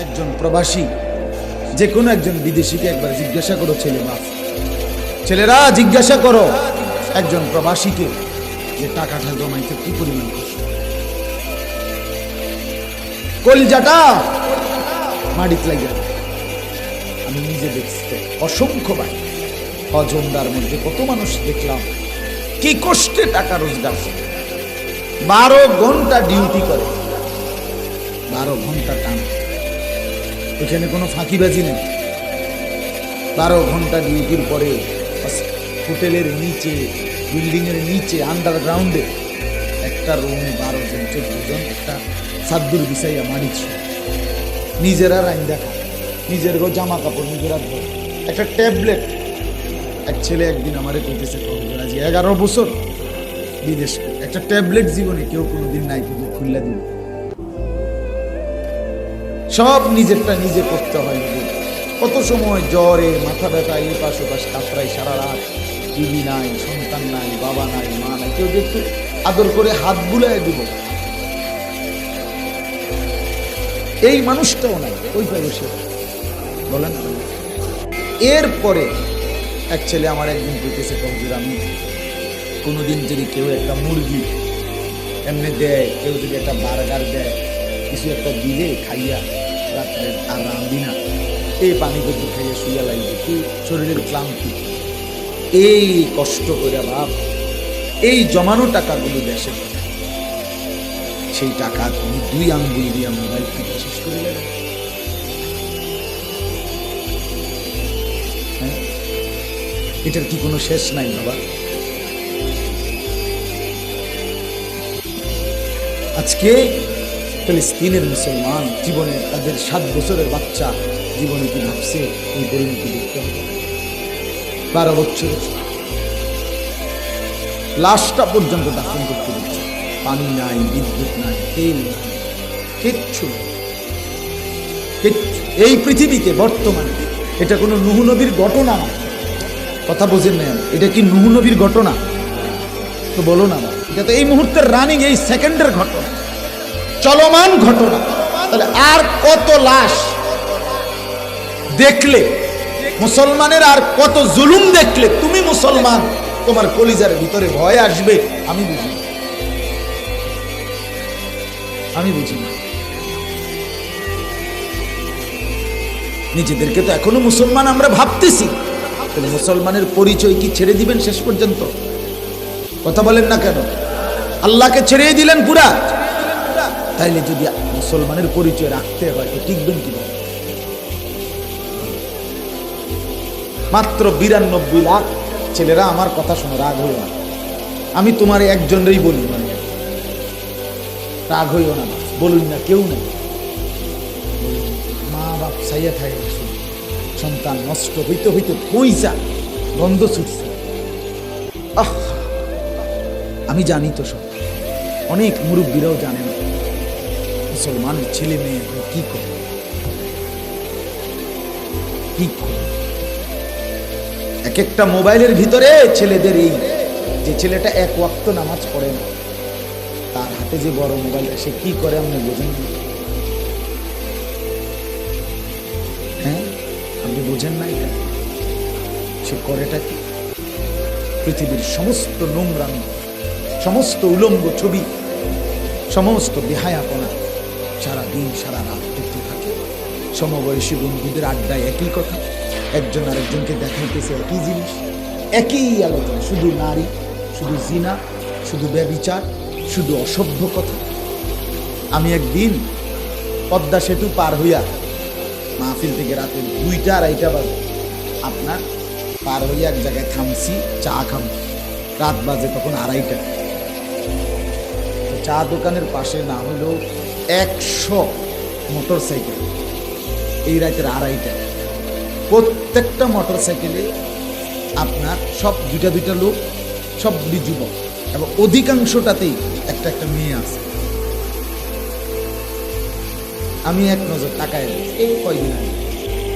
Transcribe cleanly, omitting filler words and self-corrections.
একজন প্রবাসী, যে কোনো একজন বিদেশিকে একবার জিজ্ঞাসা করো, ছেলেরা জিজ্ঞাসা করো একজন প্রবাসীকে যে টাকাটা জমাইতে কি পরিমাণ কষ্ট, কলজাটা মাটিত লাগে। আমি নিজে দেখছি তো অসংখ্য বার অজন্দার মধ্যে কত মানুষ দেখলাম কি কষ্টে টাকা রোজগার করে, 12 ঘন্টা ডিউটি করে, 12 ঘন্টা টান, এখানে কোনো ফাঁকিবাজি নেই। 12 ঘন্টা ডিউটির পরে হোটেলের নিচে, বিল্ডিং এর নিচে, আন্ডারগ্রাউন্ডে একটা রুমে 12 জন 14 জন একটা সাদ্দুর বিছাইয়া মারিছ, নিজেরা রাইন দেখা, নিজের জামা কাপড় নিজেরা ধরে, একটা ট্যাবলেট। এক ছেলে একদিন আমারে কইতেছে, 11 বছর বিদেশ, একটা ট্যাবলেট জীবনে কেউ কোনোদিন নাই, কিন্তু খুললা দিল। সব নিজেরটা নিজে করতে হয়। কত সময় জ্বরে মাথা ব্যথা, এই পাশ ওপাশ কাতরাই সারা রাত, টিভি নাই, সন্তান নাই, বাবা নাই, মা নাই, কেউ একটু আদর করে হাত বুলাই দিব, এই মানুষটাও নাই, ওই বসে বলেন। এরপরে এক ছেলে আমার একদিন বলতেছে, হুজুর আমি কোনোদিন যদি কেউ একটা মুরগি এমনি দেয়, কেউ যদি একটা বার্গার দেয়, কিছু একটা দিলে খাইয়া রাত্রে আর রাঁধি না, এই পানি করতে খাইয়া শুইয়া লাগবে, কি শরীরের ক্লান্তি, এই কষ্ট করে ভাব, এই জমানো টাকাগুলো দেশে, সেই টাকা তুমি 2 আঙ্গুল দিয়ে মোবাইল কিনে শেষ করে দেবে। হ্যাঁ, এটার কি কোনো শেষ নাই বাবা? আজকে ফিলিস্তিনের মুসলমান জীবনে তাদের 7 বছরের বাচ্চা জীবনে কি ভাবছে এই পরিণতি দেখতে হবে? 12 বছর লাশটা পর্যন্ত দাফন করতে দিচ্ছে, পানি নাই, বিদ্যুৎ নাই, তেল নাই, কিচ্ছু। এই পৃথিবীতে বর্তমানে এটা কোনো নূহ নবীর ঘটনা না, কথা বোঝেন না? এটা কি নূহ নবীর ঘটনা? তো বলো না, এটা তো এই মুহূর্তের রানিং, এই সেকেন্ডের ঘটনা, চলমান ঘটনা। তাহলে আর কত লাশ দেখলে মুসলমানের, আর কত জুলুম দেখলে তুমি মুসলমান তোমার কলিজার ভিতরে ভয় আসবে? আমি বুঝি, আমি বুঝি না। নিজেদেরকে তো এখনো মুসলমান আমরা ভাবতেছি, তাহলে মুসলমানের পরিচয় কি ছেড়ে দিবেন শেষ পর্যন্ত? কথা বলেন না কেন? আল্লাহকে ছেড়ে দিলেন পুরা, তাইলে যদি মুসলমানের পরিচয় রাখতে হয় তো টিকবেন কিভাবে? মাত্র 92 লাখ ছেলেরা, আমার কথা শোনো, রাগ হইও না, আমি তোমার একজনেরই বলি, মানে রাগ হইও না, বলুন না, কেউ নেই, মা বাপ সাইয়া থাকে, সন্তান নষ্ট হইতে হইতে পয়সা গন্ধ ছুটছে। আমি জানি তো সব, অনেক মুরব্বীরাও জানে না মুসলমানের ছেলে মেয়ে কি করে, কি করে। এক একটা মোবাইলের ভিতরে ছেলেদের, এই যে ছেলেটা 1 ওয়াক্ত নামাজ পড়ে না, তার হাতে যে বড় মোবাইল, সে কি করে আপনি বোঝেন না? হ্যাঁ, আপনি বোঝেন না এটা? সে করেটা কি? পৃথিবীর সমস্ত নোংরামি, সমস্ত উলঙ্গ ছবি, সমস্ত বেহায়াপনা সারা দিন সারা রাত করতে থাকে। সমবয়সী বন্ধুদের আড্ডায় একই কথা, একজন আরেকজনকে দেখাইতেছে একই জিনিস, একই আলোচনা, শুধু নারী, শুধু জিনা, শুধু ব্যভিচার, শুধু অসভ্য কথা। আমি একদিন পদ্মা সেতু পার হইয়া মাহফিল থেকে রাতে 2টা-2:30 বাজে আপনার পার হইয়া এক জায়গায় থামছি, চা খাবো, রাত বাজে তখন 2:30। চা দোকানের পাশে না হলেও 100 মোটর সাইকেল, এই রাতের 2:30, প্রত্যেকটা মোটর সাইকেলে আপনার সব 2টা লোক, সবগুলি যুবক, এবং অধিকাংশটাতেই একটা একটা মেয়ে আছে। আমি এক নজর তাকায়, এই কয়দিন আগে